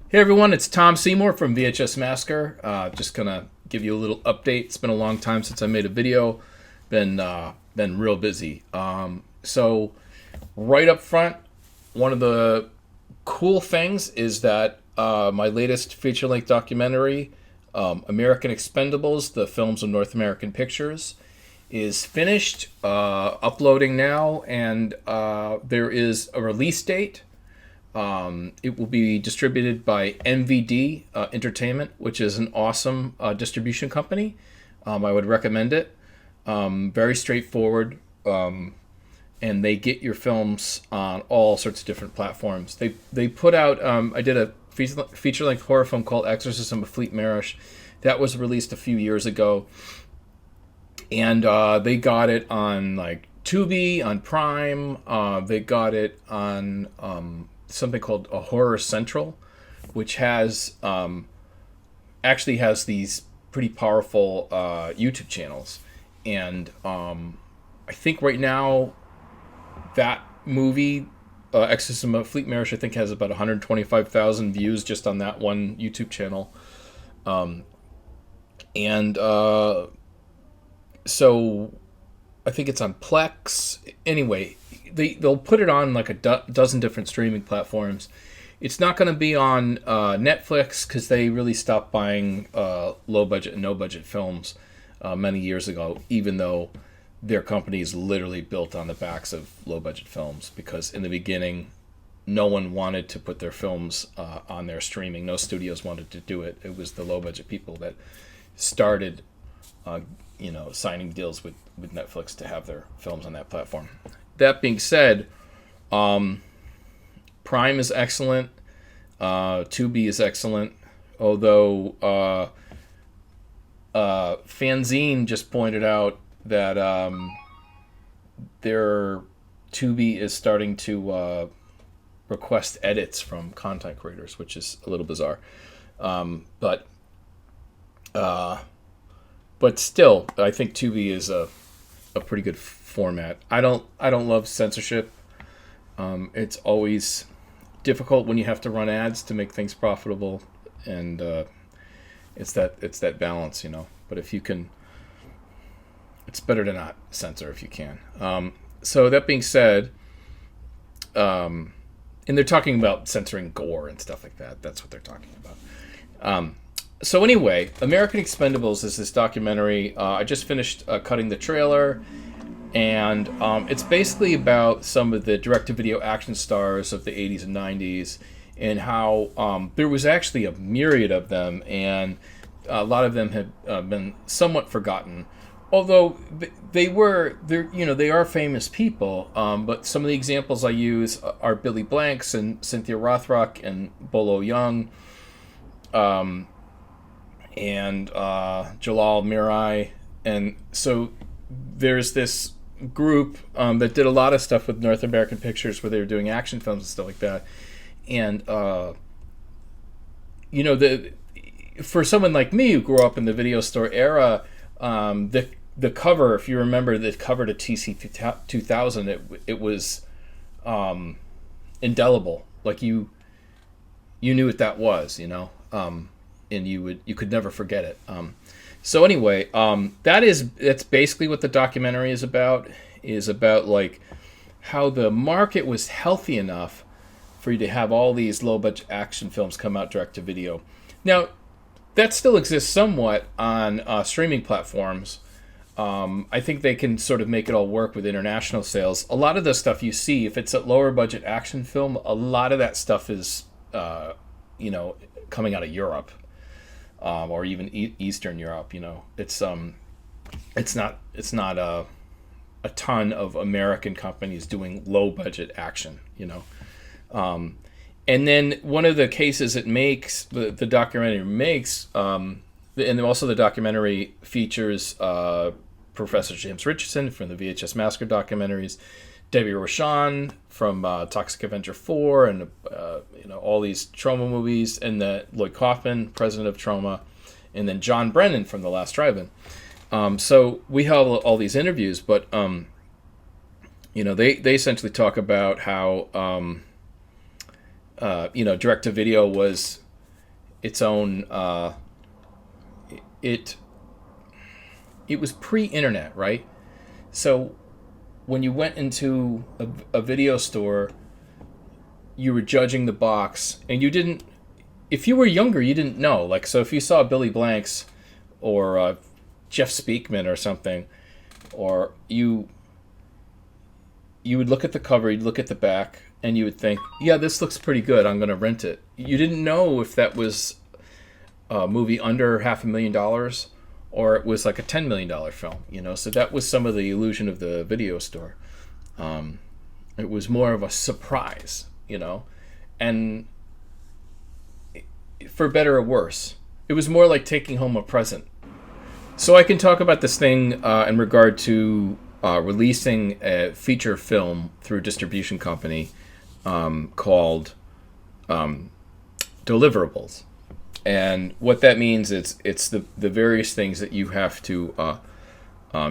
Hey everyone, it's Tom Seymour from VHS Massacre. Just gonna give you a little update. It's been a long time since I made a video. Been real busy. So right up front, one of the cool things is that my latest feature-length documentary, American Expendables: The Films of North American Pictures, is finished, uploading now, and there is a release date. It will be distributed by MVD Entertainment, which is an awesome distribution company. I would recommend it. Very straightforward, and they get your films on all sorts of different platforms. They put out. I did a feature-length horror film called Exorcism of Fleet Marish. That was released a few years ago, and they got it on like Tubi, on Prime. They got it on something called a Horror Central, which has actually has these pretty powerful YouTube channels. And I think right now that movie, Exorcism of Fleet Marish, I think has about 125,000 views just on that one YouTube channel. And so I think it's on Plex. Anyway, they'll put it on like a dozen different streaming platforms. It's not going to be on Netflix because they really stopped buying low budget and no budget films many years ago, even though their company is literally built on the backs of low budget films, because in the beginning no one wanted to put their films on their streaming. No studios wanted to do it. It was the low budget people that started signing deals with Netflix to have their films on that platform. That being said, Prime is excellent. Tubi is excellent. Although Fanzine just pointed out that their Tubi is starting to request edits from content creators, which is a little bizarre. But still, I think Tubi is a pretty good format. I don't love censorship. It's always difficult when you have to run ads to make things profitable, and it's that balance, But if you can, it's better to not censor if you can. So that being said, and they're talking about censoring gore and stuff like that. That's what they're talking about. So anyway, American Expendables is this documentary. I just finished cutting the trailer, and it's basically about some of the direct-to-video action stars of the 80s and 90s, and how there was actually a myriad of them, and a lot of them have been somewhat forgotten. Although they are famous people, but some of the examples I use are Billy Blanks and Cynthia Rothrock and Bolo Yeung. And Jalal Mirai. And so there's this group that did a lot of stuff with North American Pictures, where they were doing action films and stuff like that. And for someone like me who grew up in the video store era, the cover, if you remember the cover to TC 2000, it was indelible. Like you knew what that was, and you could never forget it. So anyway, that's basically what the documentary is about. Is about like how the market was healthy enough for you to have all these low budget action films come out direct to video. Now, that still exists somewhat on streaming platforms. I think they can sort of make it all work with international sales. A lot of the stuff you see, if it's a lower budget action film, a lot of that stuff is coming out of Europe. Or even Eastern Europe, it's not a ton of American companies doing low budget action, and then one of the cases it makes, the documentary makes, and also the documentary features Professor James Richardson from the VHS Massacre documentaries, Debbie Rochon from Toxic Avenger IV, and all these Troma movies, and Lloyd Kaufman, president of Troma, and then John Brennan from The Last Drive-In. So we have all these interviews, but they essentially talk about how direct to video was its own. It was pre-internet, right? So when you went into a video store, you were judging the box, and you didn't. If you were younger, you didn't know. Like, so if you saw Billy Blanks or Jeff Speakman or something, or you would look at the cover, you'd look at the back, and you would think, yeah, this looks pretty good, I'm going to rent it. You didn't know if that was a movie under $500,000 or it was like a $10 million film, you know? So that was some of the illusion of the video store. It was more of a surprise, you know? And for better or worse, it was more like taking home a present. So I can talk about this thing in regard to releasing a feature film through a distribution company called deliverables. And what that means is it's the various things that you have to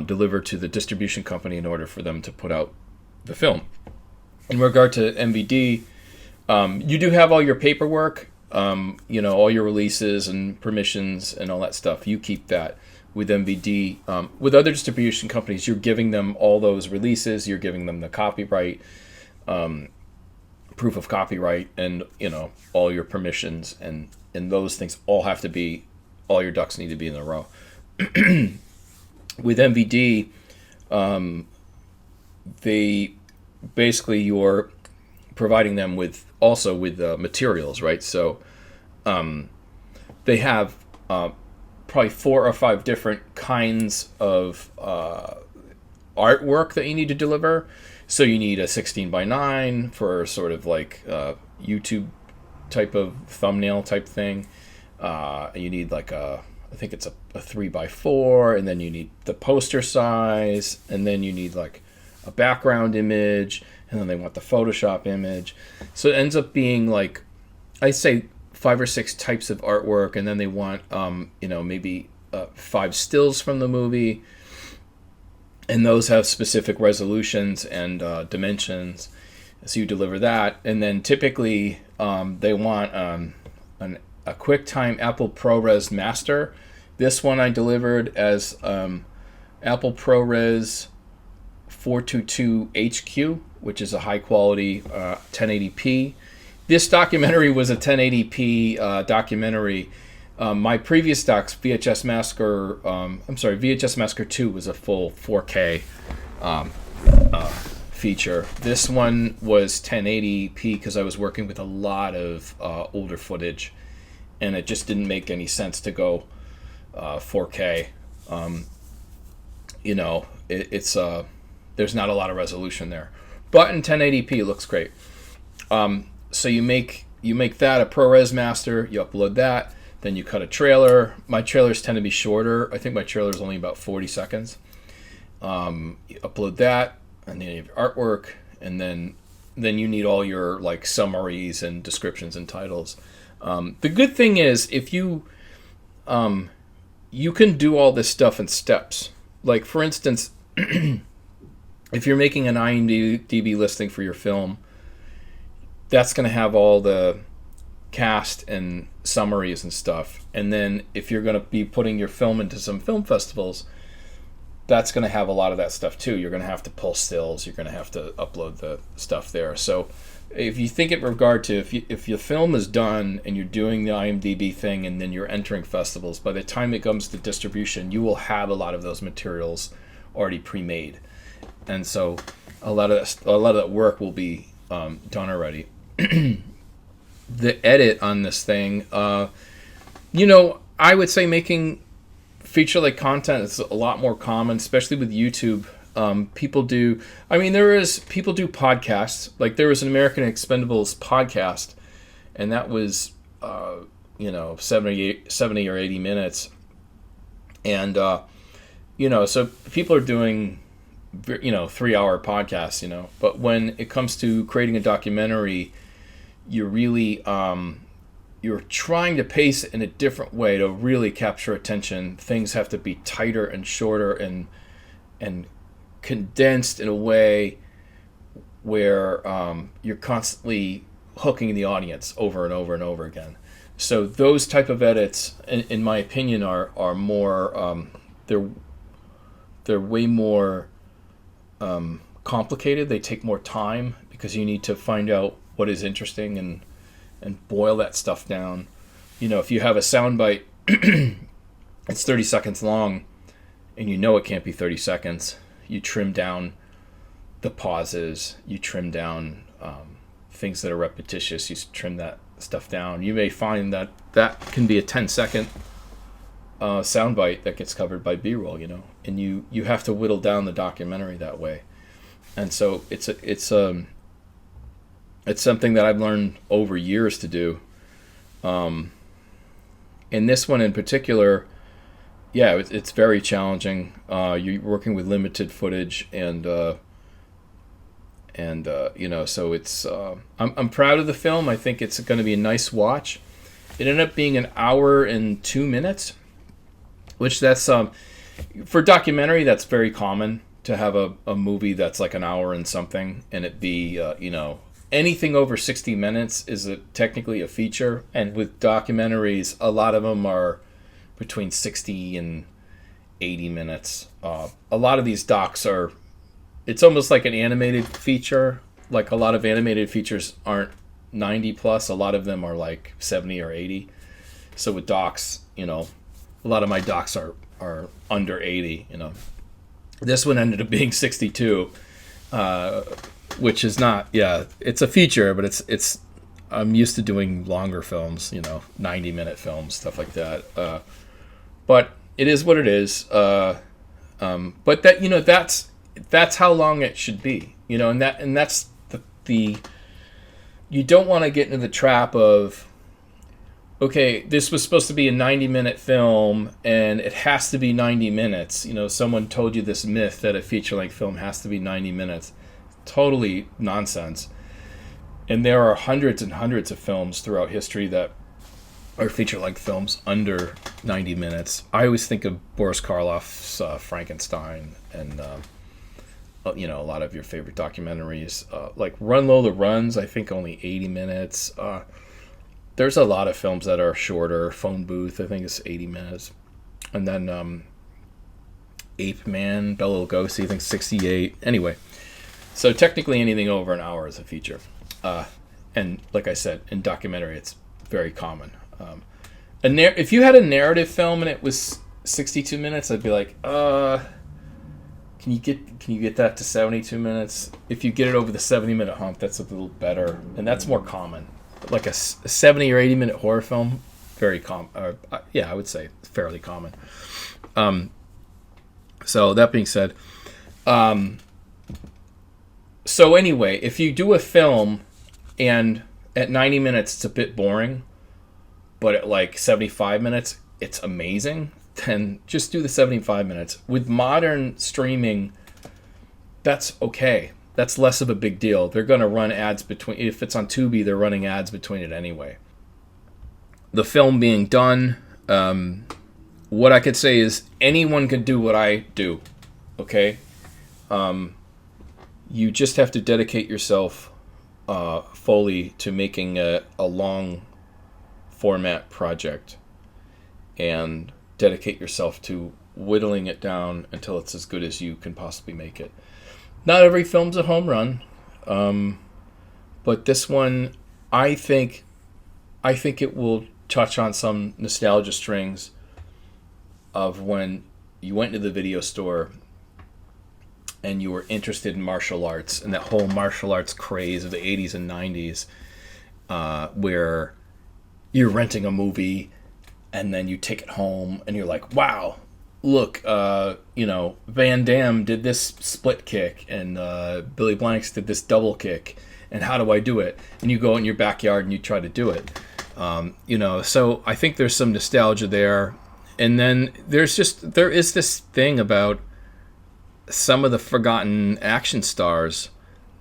deliver to the distribution company in order for them to put out the film. In regard to MVD, you do have all your paperwork, you know, all your releases and permissions and all that stuff. You keep that. With MVD, with other distribution companies, you're giving them all those releases, you're giving them the copyright, proof of copyright, and, you know, all your permissions, and those things all have to be, all your ducks need to be in a row. With MVD, they basically, you're providing them with materials, right? So they have probably 4 or 5 different kinds of artwork that you need to deliver. So you need a 16:9 for sort of like YouTube type of thumbnail type thing. You need like I think it's a 3:4, and then you need the poster size, and then you need like a background image, and then they want the Photoshop image. So it ends up being like, I say 5 or 6 types of artwork, and then they want you know, maybe 5 stills from the movie, and those have specific resolutions and dimensions. So you deliver that, and then typically they want a QuickTime Apple ProRes Master. This one I delivered as Apple ProRes 422 HQ, which is a high quality 1080p. This documentary was a 1080p documentary. My previous docs, VHS Massacre 2 was a full 4K feature. This one was 1080p because I was working with a lot of older footage, and it just didn't make any sense to go 4K. You know, it's there's not a lot of resolution there, but in 1080p it looks great. So you make that a ProRes master, you upload that, then you cut a trailer. My trailers tend to be shorter. I think my trailer is only about 40 seconds. You upload that, and then you have your artwork, and then you need all your like summaries and descriptions and titles. The good thing is if you can do all this stuff in steps. Like, for instance, if you're making an IMDb listing for your film, that's going to have all the cast and summaries and stuff. And then if you're going to be putting your film into some film festivals, that's going to have a lot of that stuff too. You're going to have to pull stills. You're going to have to upload the stuff there. So if you think in regard to if your film is done and you're doing the IMDb thing and then you're entering festivals, by the time it comes to distribution, you will have a lot of those materials already pre-made. And so a lot of that work will be done already. The edit on this thing, you know, I would say making feature-length content is a lot more common, especially with YouTube. People do podcasts. Like, there was an American Expendables podcast, and that was, 70 or 80 minutes. And, so people are doing, 3-hour podcasts, but when it comes to creating a documentary, you're really, you're trying to pace it in a different way to really capture attention. Things have to be tighter and shorter and condensed in a way where you're constantly hooking the audience over and over and over again. So those type of edits, in my opinion, are more they're way more complicated. They take more time because you need to find out what is interesting and boil that stuff down. You know, if you have a soundbite, it's 30 seconds long, and you know it can't be 30 seconds. You trim down the pauses. You trim down things that are repetitious. You trim that stuff down. You may find that that can be a 10-second soundbite that gets covered by B-roll, you know, and you have to whittle down the documentary that way. And so it's something that I've learned over years to do. In this one in particular, yeah, it's very challenging. You're working with limited footage, and you know, so it's I'm proud of the film. I think it's going to be a nice watch. It ended up being an hour and 2 minutes, which that's for documentary, that's very common to have a movie that's like an hour and something, and it be you know, anything over 60 minutes is technically a feature. And with documentaries, a lot of them are between 60 and 80 minutes. A lot of these docs are, it's almost like an animated feature. Like a lot of animated features aren't 90 plus. A lot of them are like 70 or 80. So with docs, you know, a lot of my docs are under 80, you know. This one ended up being 62, which is not, yeah, it's a feature, but it's I'm used to doing longer films, you know, 90-minute films, stuff like that. But it is what it is. But that, you know, that's how long it should be, you know, and that's the you don't want to get into the trap of, okay, this was supposed to be a 90-minute film and it has to be 90 minutes. You know, someone told you this myth that a feature-length film has to be 90 minutes. Totally nonsense. And there are hundreds and hundreds of films throughout history that are feature-length films under 90 minutes. I always think of Boris Karloff's Frankenstein and, you know, a lot of your favorite documentaries. Like Run Lola Runs, I think only 80 minutes. There's a lot of films that are shorter. Phone Booth, I think, is 80 minutes. And then Ape Man, Bela Lugosi, I think 68. Anyway, so technically anything over an hour is a feature. And like I said, in documentary, it's very common. If you had a narrative film and it was 62 minutes, I'd be like, can you get that to 72 minutes? If you get it over the 70-minute hump, that's a little better, and that's more common. Like a 70 or 80-minute horror film, very common. Yeah, I would say fairly common. So that being said, so anyway, if you do a film and at 90 minutes it's a bit boring, but at like 75 minutes it's amazing, then just do the 75 minutes. With modern streaming, that's okay. That's less of a big deal. They're going to run ads between, if it's on Tubi, they're running ads between it anyway. The film being done, what I could say is anyone could do what I do, okay? You just have to dedicate yourself fully to making a long format project and dedicate yourself to whittling it down until it's as good as you can possibly make it. Not every film's a home run, but this one, I think it will touch on some nostalgia strings of when you went to the video store and you were interested in martial arts and that whole martial arts craze of the 80s and 90s, where you're renting a movie and then you take it home and you're like, wow, look, you know, Van Damme did this split kick and Billy Blanks did this double kick, and how do I do it? And you go in your backyard and you try to do it. You know, so I think there's some nostalgia there. And then there is this thing about some of the forgotten action stars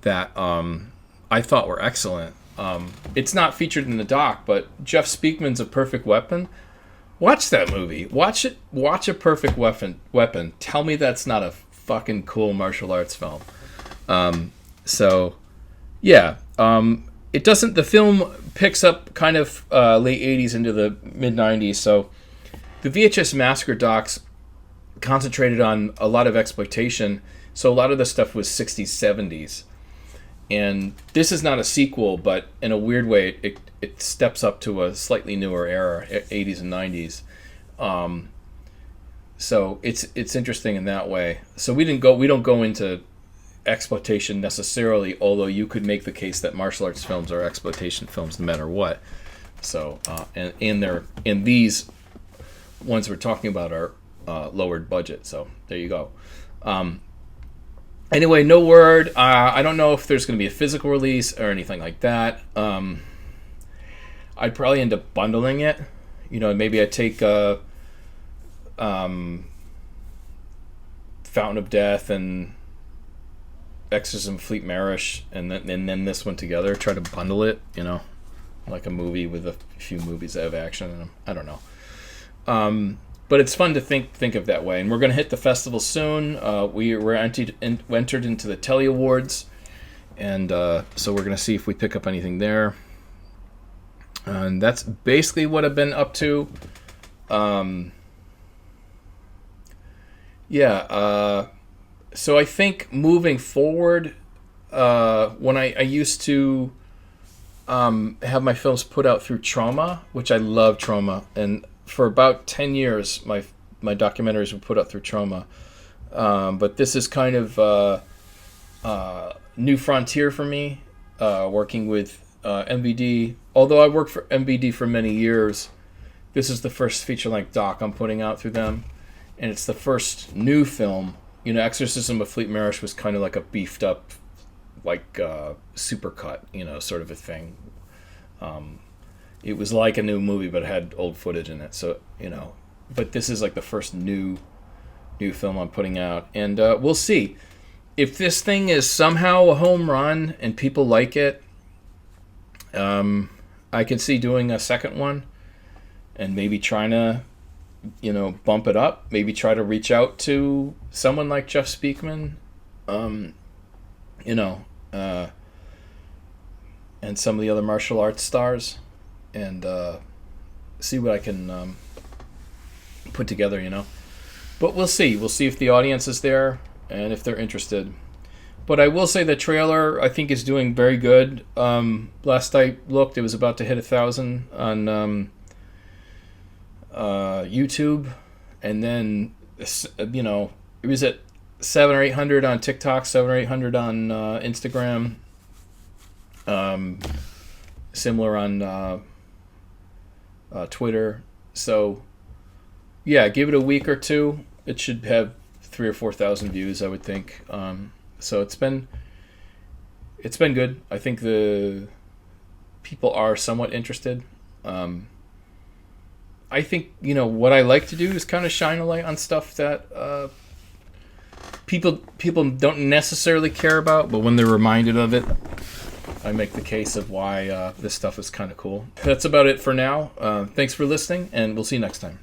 that I thought were excellent. It's not featured in the doc, but Jeff Speakman's A Perfect Weapon. Watch that movie. Watch it. Watch A Perfect Weapon. Tell me that's not a fucking cool martial arts film. So, yeah. it doesn't. The film picks up kind of late 80s into the mid 90s. So the VHS Massacre docs concentrated on a lot of exploitation. So a lot of the stuff was 60s, 70s. And this is not a sequel, but in a weird way, it steps up to a slightly newer era, 80s and 90s. So it's interesting in that way. So we don't go into exploitation necessarily, although you could make the case that martial arts films are exploitation films no matter what. So and these ones we're talking about are lowered budget. So there you go. Anyway, no word. I don't know if there's going to be a physical release or anything like that. I'd probably end up bundling it. Maybe I'd take Fountain of Death and Exorcism of Fleet Marish and then this one together. Try to bundle it, like a movie with a few movies that have action in them. I don't know. But it's fun to think of that way. And we're going to hit the festival soon. We were entered into the Telly Awards. And so we're going to see if we pick up anything there. And that's basically what I've been up to. So I think moving forward, when I used to have my films put out through Troma, which I love Troma, and for about 10 years, my documentaries were put out through Troma. But this is kind of new frontier for me, working with MVD. Although I worked for MVD for many years, this is the first feature-length doc I'm putting out through them. And it's the first new film. Exorcism of Fleet Marish was kind of like a beefed-up, like supercut, sort of a thing. It was like a new movie, but it had old footage in it. So, but this is like the first new film I'm putting out. And we'll see. If this thing is somehow a home run and people like it, I can see doing a second one and maybe trying to, bump it up. Maybe try to reach out to someone like Jeff Speakman, and some of the other martial arts stars. And see what I can put together, But we'll see. We'll see if the audience is there and if they're interested. But I will say the trailer, I think, is doing very good. Last I looked, it was about to hit 1,000 on YouTube. And then, it was at 700 or 800 on TikTok, 700 or 800 on Instagram. Similar on Twitter. So yeah, give it a week or two, it should have 3,000 or 4,000 views, I would think. So it's been good. I think the people are somewhat interested. I think what I like to do is kind of shine a light on stuff that people don't necessarily care about, but when they're reminded of it, I make the case of why this stuff is kind of cool. That's about it for now. Thanks for listening, and we'll see you next time.